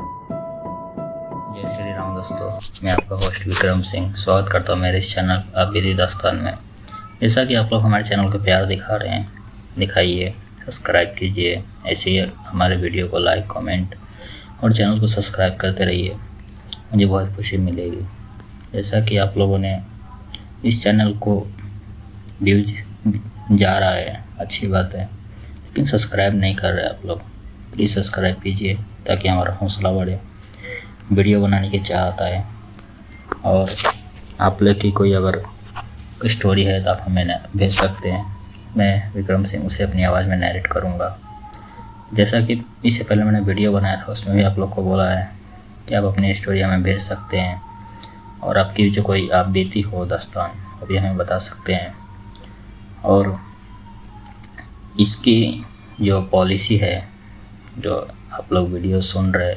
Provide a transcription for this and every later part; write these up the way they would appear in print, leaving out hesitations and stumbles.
जय श्री राम दोस्तों, मैं आपका होस्ट विक्रम सिंह स्वागत करता हूँ मेरे इस चैनल आपकी दास्तान में। जैसा कि आप लोग हमारे चैनल को प्यार दिखा रहे हैं, दिखाइए, सब्सक्राइब कीजिए। ऐसे ही हमारे वीडियो को लाइक, कमेंट और चैनल को सब्सक्राइब करते रहिए, मुझे बहुत खुशी मिलेगी। जैसा कि आप लोगों ने इस चैनल को व्यूज जा रहा है, अच्छी बात है, लेकिन सब्सक्राइब नहीं कर रहे आप लोग। प्लीज़ सब्सक्राइब कीजिए ताकि हमारा हौसला बढ़े, वीडियो बनाने की चाहता है। और आप लोग की कोई अगर स्टोरी है तो आप हमें भेज सकते हैं। मैं विक्रम सिंह उसे अपनी आवाज़ में नैरेट करूँगा। जैसा कि इससे पहले मैंने वीडियो बनाया था, उसमें भी आप लोग को बोला है कि आप अपनी स्टोरी हमें भेज सकते हैं और आपकी जो कोई आप बीती हो दास्तान, वो भी हमें बता सकते हैं। और इसकी जो पॉलिसी है, जो आप लोग वीडियो सुन रहे,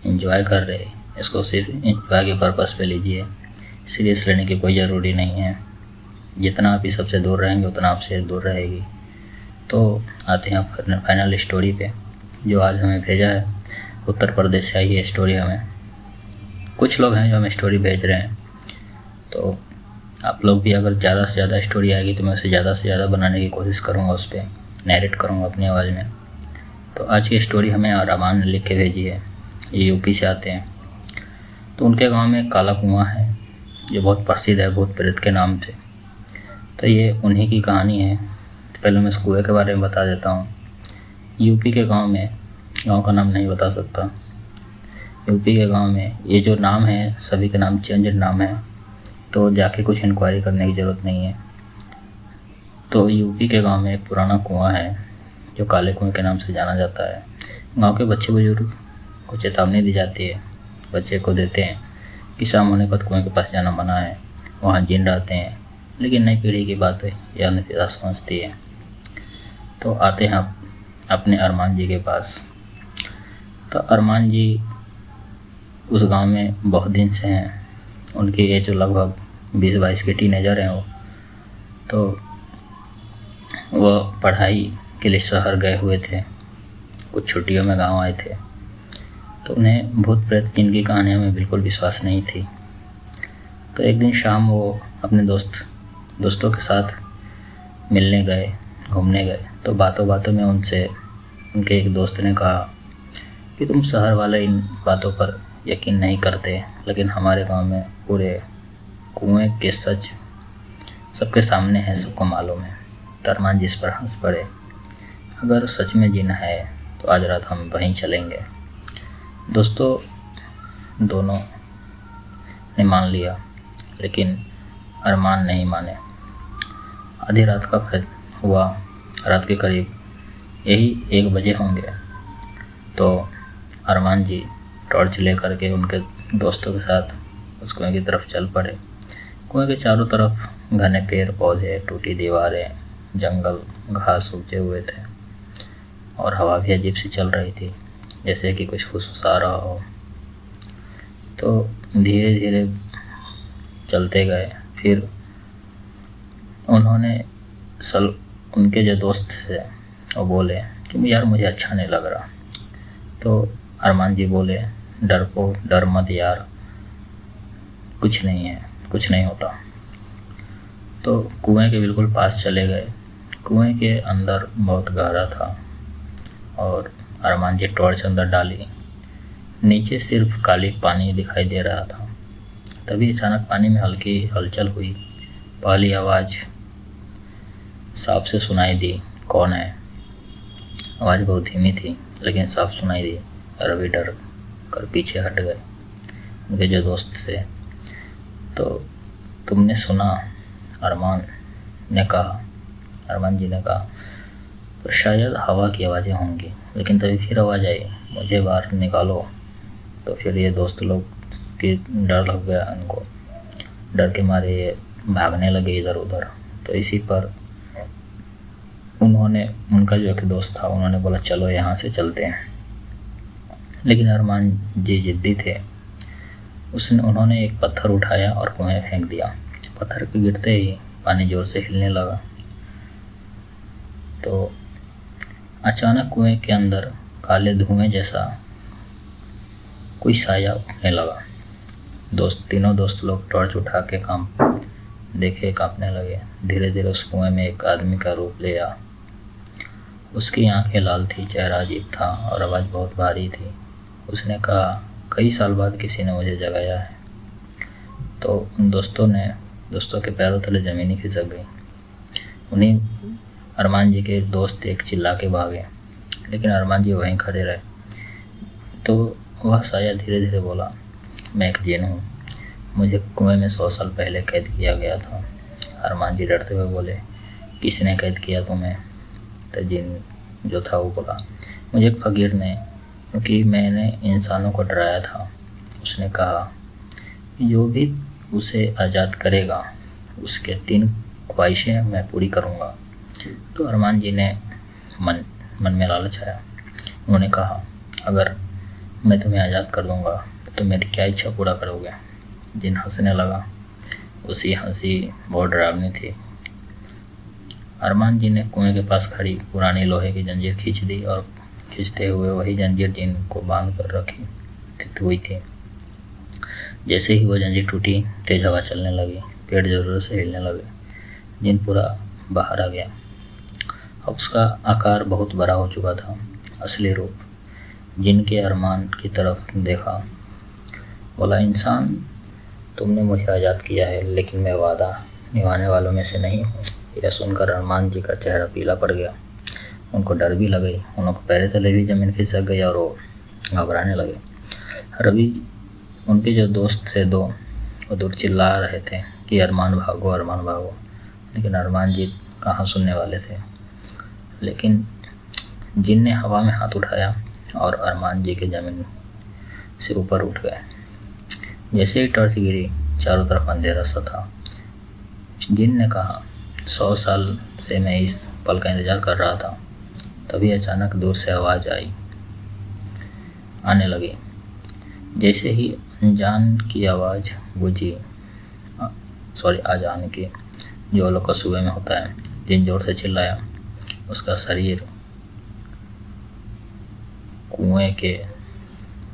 एंजॉय कर रहे, इसको सिर्फ एंजॉय के पर्पस पे लीजिए। सीरियस लेने की कोई ज़रूरी नहीं है। जितना आप इस सबसे दूर रहेंगे उतना आपसे दूर रहेगी। तो आते हैं फाइनल स्टोरी पे, जो आज हमें भेजा है। उत्तर प्रदेश से आई है स्टोरी हमें। कुछ लोग हैं जो हमें स्टोरी भेज रहे हैं, तो आप लोग भी अगर ज़्यादा से ज़्यादा स्टोरी आएगी तो मैं उसे ज़्यादा से ज़्यादा बनाने की कोशिश करूँगा, उस पर नैरेट करूँगा अपनी आवाज़ में। तो आज की स्टोरी हमें अरमान ने लिख के भेजी है। ये यूपी से आते हैं। तो उनके गांव में एक काला कुआं है जो बहुत प्रसिद्ध है भूत प्रेत के नाम से। तो ये उन्हीं की कहानी है। तो पहले मैं इस कुएं के बारे में बता देता हूँ। यूपी के गांव में, गांव का नाम नहीं बता सकता, यूपी के गांव में ये जो नाम है सभी के नाम चेंज नाम है, तो जाके कुछ इंक्वायरी करने की ज़रूरत नहीं है। तो यूपी के गाँव में एक पुराना कुआँ है जो काले कुएँ के नाम से जाना जाता है। गाँव के बच्चे बुजुर्ग को चेतावनी दी जाती है, बच्चे को देते हैं कि शाम होने पर कुएं के पास जाना मना है, वहाँ जिन रहते हैं। लेकिन नई पीढ़ी की बात है, यह नतीजा समझती है। तो आते हैं आप अपने अरमान जी के पास। तो अरमान जी उस गांव में बहुत दिन से हैं। उनकी एज लगभग 20-22 के टीनेजर हैं वो। तो वह पढ़ाई के लिए शहर गए हुए थे, कुछ छुट्टियों में गांव आए थे। तो उन्हें भूत प्रेत की इनकी कहानियों में बिल्कुल विश्वास नहीं थी। तो एक दिन शाम वो अपने दोस्तों के साथ मिलने गए, घूमने गए। तो बातों बातों में उनसे उनके एक दोस्त ने कहा कि तुम शहर वाले इन बातों पर यकीन नहीं करते, लेकिन हमारे गांव में पूरे कुएं के सच सबके सामने है, सबको मालूम है। तो अरमान जिस पर हंस पड़े, अगर सच में जीना है तो आज रात हम वहीं चलेंगे। दोस्तों दोनों ने मान लिया, लेकिन अरमान नहीं माने। आधी रात का हुआ, रात के करीब यही 1 बजे होंगे। तो अरमान जी टॉर्च लेकर के उनके दोस्तों के साथ उस कुएं की तरफ चल पड़े। कुएं के चारों तरफ घने पेड़ पौधे, टूटी दीवारें, जंगल, घास उगे हुए थे और हवा भी अजीब सी चल रही थी, जैसे कि कुछ फुसफुसा रहा हो। तो धीरे धीरे चलते गए। फिर उन्होंने उनके जो दोस्त थे वो बोले कि यार मुझे अच्छा नहीं लग रहा। तो अरमान जी बोले, डर मत यार, कुछ नहीं है, कुछ नहीं होता। तो कुएं के बिल्कुल पास चले गए। कुएं के अंदर बहुत गहरा था और अरमान जी टॉर्च अंदर डाली। नीचे सिर्फ काली पानी दिखाई दे रहा था। तभी अचानक पानी में हल्की हलचल हुई। पहली आवाज़ साफ से सुनाई दी, कौन है? आवाज़ बहुत धीमी थी लेकिन साफ सुनाई दी। रवि डर कर पीछे हट गए, उनके जो दोस्त थे। तो तुमने सुना? अरमान जी ने कहा। तो शायद हवा की आवाज़ें होंगी, लेकिन तभी फिर आवाज़ आई, मुझे बाहर निकालो। तो फिर ये दोस्त लोग के डर लग गया, उनको डर के मारे ये भागने लगे इधर उधर। तो इसी पर उनका जो एक दोस्त था, उन्होंने बोला चलो यहाँ से चलते हैं। लेकिन अरमान जी जिद्दी थे। उन्होंने एक पत्थर उठाया और कुएं फेंक दिया। पत्थर के गिरते ही पानी जोर से हिलने लगा। तो अचानक कुएं के अंदर काले धुएं जैसा कोई साया उठने लगा। तीनों दोस्त लोग टॉर्च उठा के कांपने लगे। धीरे धीरे उस कुएं में एक आदमी का रूप ले आ। उसकी आंखें लाल थी, चेहरा अजीब था और आवाज़ बहुत भारी थी। उसने कहा, कई साल बाद किसी ने मुझे जगाया है। तो उन दोस्तों के पैरों तले ज़मीन ही खिसक गई। उन्हीं अरमान जी के दोस्त एक चिल्ला के भागे, लेकिन अरमान जी वहीं खड़े रहे। तो वह साया धीरे धीरे बोला, मैं एक जिन हूँ, मुझे कुएं में 100 साल पहले कैद किया गया था। अरमान जी डरते हुए बोले, किसने कैद किया तुम्हें? तो जिन जो था वो बोला, मुझे एक फ़कीर ने, क्योंकि मैंने इंसानों को डराया था। उसने कहा कि जो भी उसे आज़ाद करेगा उसके 3 ख्वाहिशें मैं पूरी करूँगा। तो अरमान जी ने मन में लालच आया। उन्होंने कहा, अगर मैं तुम्हें आज़ाद कर दूँगा तो मेरी क्या इच्छा पूरा करोगे? जिन हंसने लगा। उसी हंसी बहुत डरावनी थी। अरमान जी ने कुएं के पास खड़ी पुरानी लोहे की जंजीर खींच दी और खींचते हुए वही जंजीर जिन को बांध कर रखी हुई थी। जैसे ही वो जंजीर टूटी, तेज हवा चलने लगी, पेड़ ज़ोरों से हिलने लगे। जिन पूरा बाहर आ गया। अब उसका आकार बहुत बड़ा हो चुका था। असली रूप जिन के अरमान की तरफ देखा, बोला, इंसान, तुमने मुझे आज़ाद किया है, लेकिन मैं वादा निभाने वालों में से नहीं हूँ। यह सुनकर अरमान जी का चेहरा पीला पड़ गया। उनको डर भी लग गई। उनको पैर तले भी ज़मीन खिसक गई और वो घबराने लगे। रवि, उनके जो दोस्त थे दो, वो दूर चिल्ला रहे थे कि अरमान भागो, अरमान भागो, लेकिन अरमान जी कहाँ सुनने वाले थे। लेकिन जिन ने हवा में हाथ उठाया और अरमान जी के ज़मीन से ऊपर उठ गए। जैसे ही टॉर्च गिरी, चारों तरफ अंधेरा सा था। जिन ने कहा, 100 साल से मैं इस पल का इंतज़ार कर रहा था। तभी अचानक दूर से आवाज़ आने लगी। जैसे ही अनजान की आवाज़ गूंजी, अजान की, जो लोग का सुबह में होता है। जिन जोर से चिल्लाया। उसका शरीर कुएं के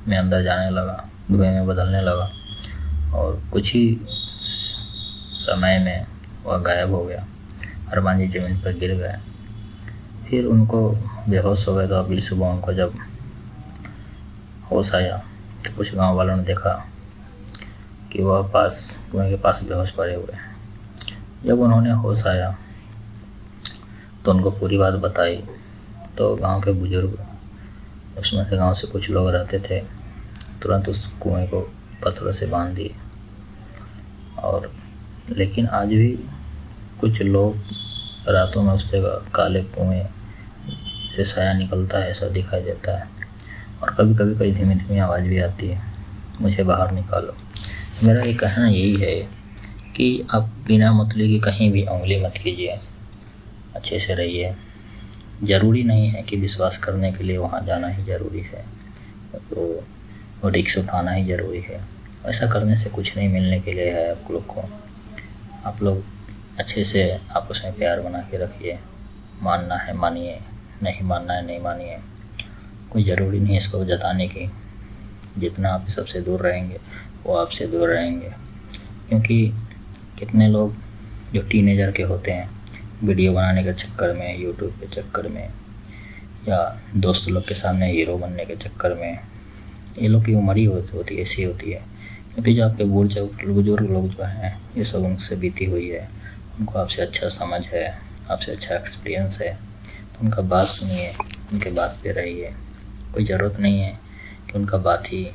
में अंदर जाने लगा, धुएं में बदलने लगा और कुछ ही समय में वह गायब हो गया। अरमान जी ज़मीन पर गिर गए। फिर उनको बेहोश हो गए। तो अगली सुबह उनको जब होश आया तो कुछ गांव वालों ने देखा कि वह कुएं के पास बेहोश पड़े हुए हैं। जब उन्होंने होश आया तो उनको पूरी बात बताई। तो गांव के बुजुर्ग, उसमें से गांव से कुछ लोग रहते थे, तुरंत उस कुएं को पत्थरों से बांध दिए। और लेकिन आज भी कुछ लोग रातों में उस जगह काले कुएं से साया निकलता है, ऐसा दिखाई देता है। और कभी कभी कोई धीमी धीमी आवाज़ भी आती है, मुझे बाहर निकालो। मेरा ये कहना यही है कि आप बिना मतलब की कहीं भी उंगली मत कीजिए, अच्छे से रहिए। ज़रूरी नहीं है कि विश्वास करने के लिए वहाँ जाना ही ज़रूरी है, तो रिस्क उठाना ही ज़रूरी है। ऐसा करने से कुछ नहीं मिलने के लिए है आप लोग को। आप लोग अच्छे से आपस में प्यार बना के रखिए। मानना है मानिए, नहीं मानना है नहीं मानिए। कोई ज़रूरी नहीं है इसको जताने की। जितना आप सबसे दूर रहेंगे वो आपसे दूर रहेंगे। क्योंकि कितने लोग जो टीनेजर के होते हैं, वीडियो बनाने के चक्कर में, यूट्यूब के चक्कर में, या दोस्त लोग के सामने हीरो बनने के चक्कर में, ये लोग की उम्र ही होती है, ऐसी होती है। क्योंकि जो आपके बुजुर्ग लोग जो हैं, ये सब उनसे बीती हुई है। उनको आपसे अच्छा समझ है, आपसे अच्छा एक्सपीरियंस है, तो उनका बात सुनिए, उनके बात पे रहिए। कोई ज़रूरत नहीं है कि उनका बात ही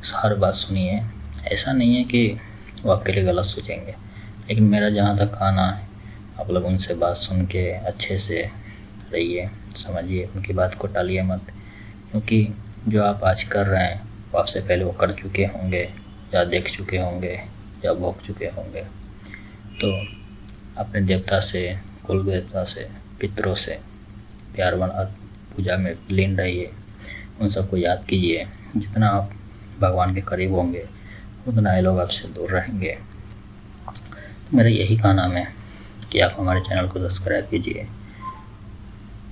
हर बात सुनिए। ऐसा नहीं है कि वो आपके लिए गलत सोचेंगे, लेकिन मेरा जहाँ तक कहना है, आप लोग उनसे बात सुन के अच्छे से रहिए, समझिए, उनकी बात को टालिए मत। क्योंकि जो आप आज कर रहे हैं वो आपसे पहले वो कर चुके होंगे, या देख चुके होंगे, या भोग चुके होंगे। तो अपने देवता से, कुल देवता से, पितरों से प्यार बना, पूजा में लीन रहिए, उन सबको याद कीजिए। जितना आप भगवान के करीब होंगे उतना ये लोग आपसे दूर रहेंगे। तो मेरा यही कहना है कि आप हमारे चैनल को सब्सक्राइब कीजिए।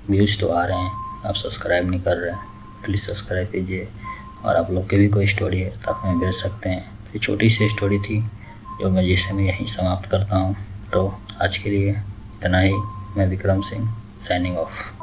व्यूज़ तो आ रहे हैं, आप सब्सक्राइब नहीं कर रहे हैं, प्लीज़ सब्सक्राइब कीजिए और आप लोग की भी कोई स्टोरी है तो आप हमें भेज सकते हैं। ये छोटी सी स्टोरी थी जिसे मैं यहीं समाप्त करता हूँ। तो आज के लिए इतना ही। मैं विक्रम सिंह साइनिंग ऑफ।